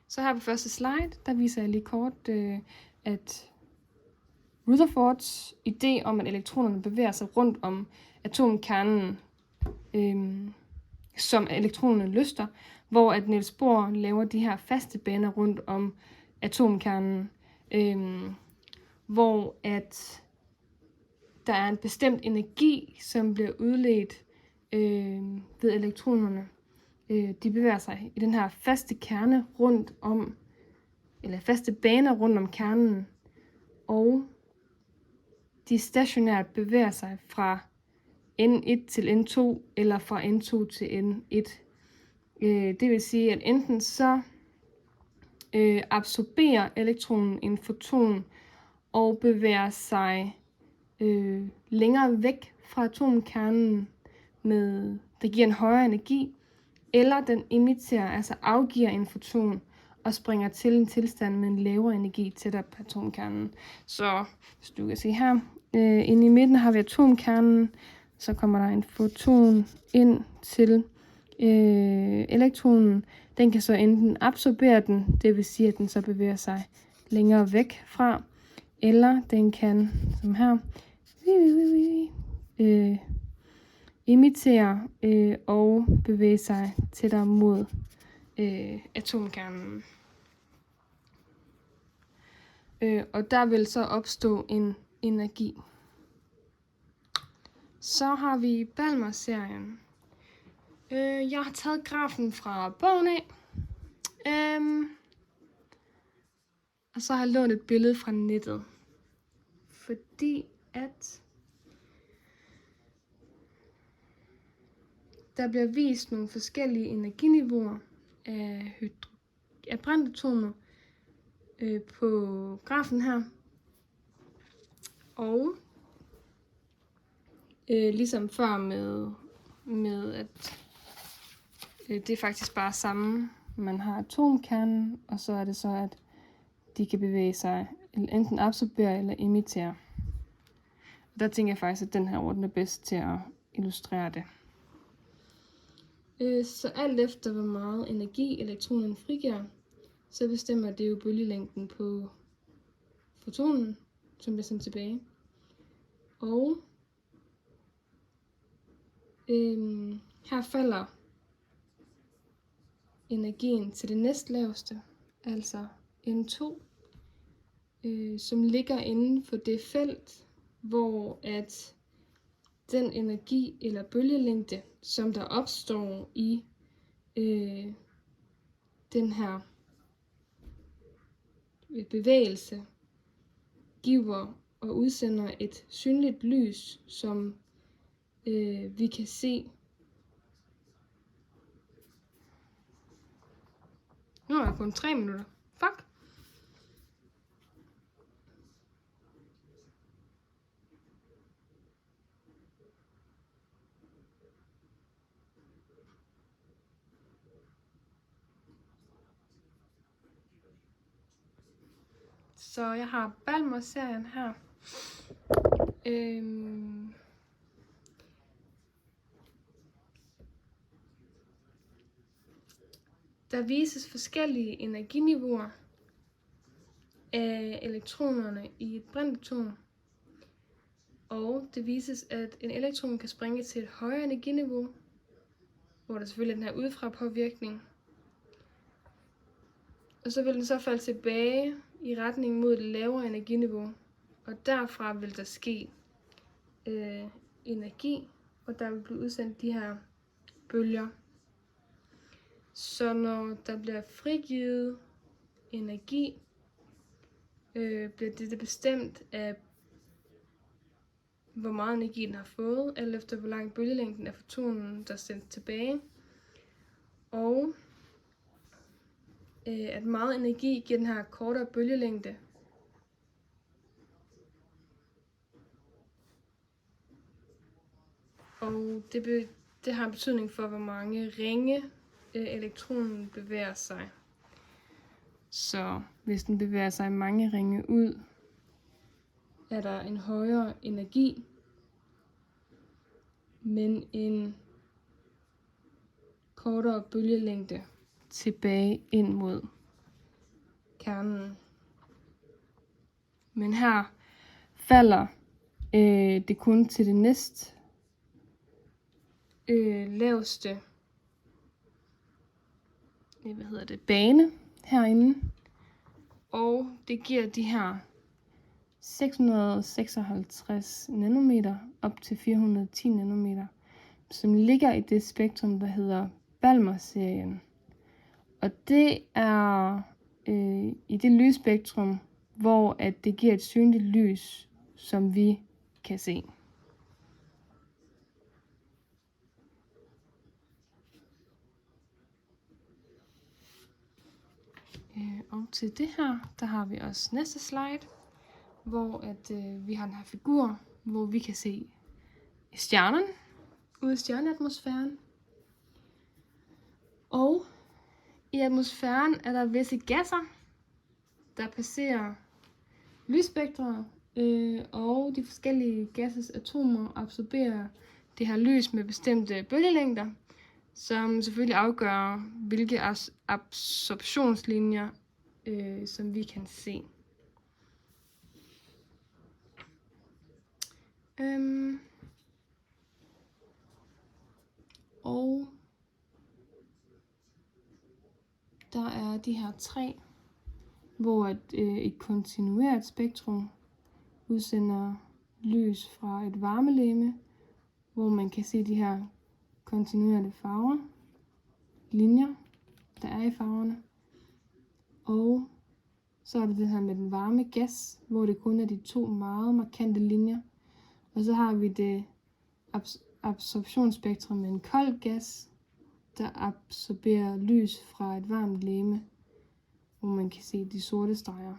Så her på første slide, der viser jeg lige kort, at Rutherfords idé om, at elektronerne bevæger sig rundt om atomkernen, som elektronerne lyster, hvor at Niels Bohr laver de her faste baner rundt om atomkernen, hvor at der er en bestemt energi, som bliver udledt ved elektronerne. De bevæger sig i den her faste kerne rundt om, eller faste baner rundt om kernen, og de stationært bevæger sig fra N1 til N2, eller fra N2 til N1. Det vil sige, at enten så absorberer elektronen en foton og bevæger sig længere væk fra atomkernen, der giver en højere energi, eller den emitterer, altså afgiver en foton og springer til en tilstand med en lavere energi tættere på atomkernen. Så hvis du kan se her, inde i midten har vi atomkernen, så kommer der en foton ind til elektronen. Den kan så enten absorbere den, det vil sige, at den så bevæger sig længere væk fra, eller den kan, som her, imitere og bevæge sig tættere mod atomkernen. Og der vil så opstå en energi. Så har vi Balmer-serien. Jeg har taget grafen fra bogen af. Og så har jeg lånt et billede fra nettet. Fordi at der bliver vist nogle forskellige energiniveauer af brintatomer på grafen her. Og ligesom før med at det er faktisk bare samme. Man har atomkernen, og så er det så, at de kan bevæge sig, enten absorbere eller emittere. Og der tænker jeg faktisk, at den her orden er bedst til at illustrere det. Så alt efter hvor meget energi elektronen frigiver, så bestemmer det jo bølgelængden på fotonen, som bliver sendt tilbage. Og her falder energien til det næstlaveste, altså N2, som ligger inden for det felt, hvor at den energi eller bølgelængde, som der opstår i den her bevægelse, giver og udsender et synligt lys, som vi kan se. Nu er jeg kun 3 minutter. Fuck! Så jeg har Balmer-serien her. Der vises forskellige energiniveauer af elektronerne i et brintatom. Og det vises, at en elektron kan springe til et højere energiniveau, hvor der selvfølgelig er den her udefra påvirkning. Og så vil den så falde tilbage i retning mod det lavere energiniveau. Og derfra vil der ske energi, og der vil blive udsendt de her bølger. Så når der bliver frigivet energi, bliver det bestemt af, hvor meget energi den har fået, alt efter hvor lang bølgelængden af fotonen, der er sendt tilbage. Og at meget energi giver den her kortere bølgelængde. Og det har betydning for, hvor mange ringe elektronen bevæger sig. Så hvis den bevæger sig mange ringe ud, er der en højere energi, men en kortere bølgelængde tilbage ind mod kernen. Men her falder det kun til det næst laveste bane herinde. Og det giver de her 656 nanometer op til 410 nanometer, som ligger i det spektrum, der hedder Balmer-serien. Og det er i det lysspektrum, hvor at det giver et synligt lys, som vi kan se. Og til det her, der har vi også næste slide, hvor at vi har den her figur, hvor vi kan se stjernerne ude i stjerneatmosfæren. Og i atmosfæren er der visse gasser, der passerer lysspektret, og de forskellige gasses atomer absorberer det her lys med bestemte bølgelængder, som selvfølgelig afgør, hvilke absorptionslinjer, som vi kan se. Og der er de her 3, hvor et kontinuert spektrum udsender lys fra et varmelegeme, hvor man kan se de her kontinuerlige farver, linjer, der er i farverne. Og så er det her med den varme gas, hvor det kun er de 2 meget markante linjer. Og så har vi det absorptionsspektrum med en kold gas, der absorberer lys fra et varmt legeme, hvor man kan se de sorte streger.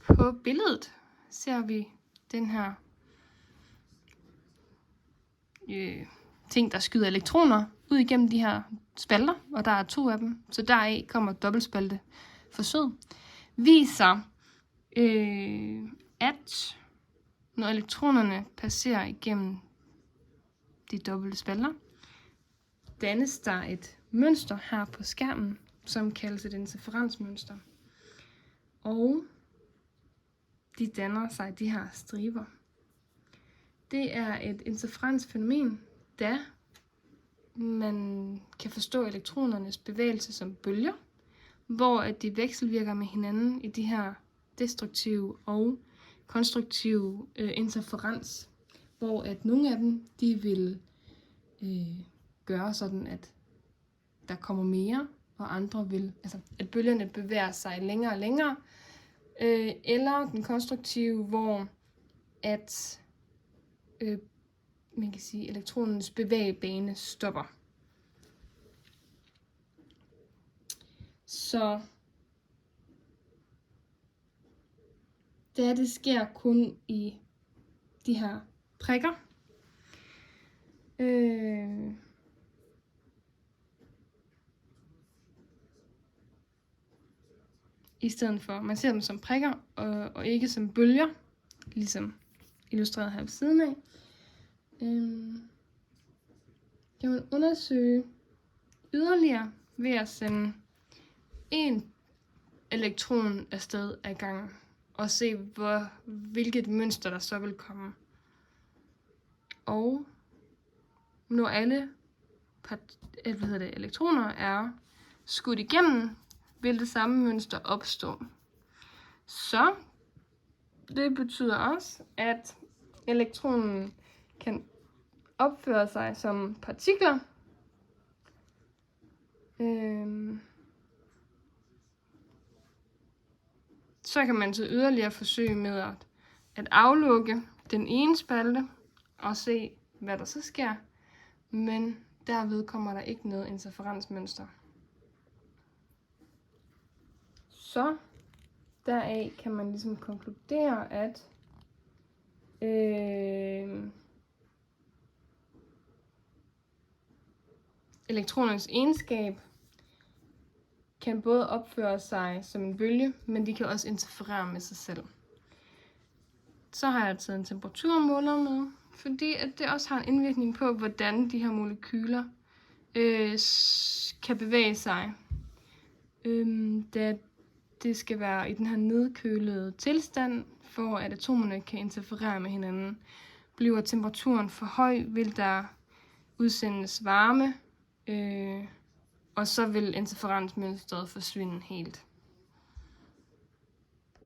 På billedet ser vi den her ting, der skyder elektroner ud igennem de her spalter, og der er 2 af dem, så deraf kommer dobbeltspalte forsøg. Viser, at når elektronerne passerer igennem de dobbelte spalter, dannes der et mønster her på skærmen, som kaldes et interferensmønster. Og de danner sig de her striber. Det er et interferensfænomen, da man kan forstå elektronernes bevægelse som bølger, hvor at de vekselvirker med hinanden i de her destruktive og konstruktive interferens, hvor at nogle af dem, de vil gøre sådan, at der kommer mere, og andre vil, altså at bølgerne bevæger sig længere og længere, eller den konstruktive, hvor at man kan sige, elektronernes bevægebane stopper. Så det sker kun i de her prikker. I stedet for, man ser dem som prikker og ikke som bølger, ligesom illustreret her ved siden af. Kan man undersøge yderligere ved at sende en elektron afsted ad gangen og se, hvilket mønster der så vil komme. Og når alle elektroner er skudt igennem, vil det samme mønster opstå. Så det betyder også, at elektronen kan opføre sig som partikler. Så kan man så yderligere forsøge med at aflukke den ene spalte og se, hvad der så sker. Men derved kommer der ikke noget interferensmønster. Så deraf kan man ligesom konkludere, at elektronernes egenskab kan både opføre sig som en bølge, men de kan også interferere med sig selv. Så har jeg taget en temperaturmåler med, fordi at det også har en indvirkning på, hvordan de her molekyler kan bevæge sig, da det skal være i den her nedkølede tilstand, for at atomerne kan interferere med hinanden. Bliver temperaturen for høj, vil der udsendes varme, og så vil interferensmønstret forsvinde helt.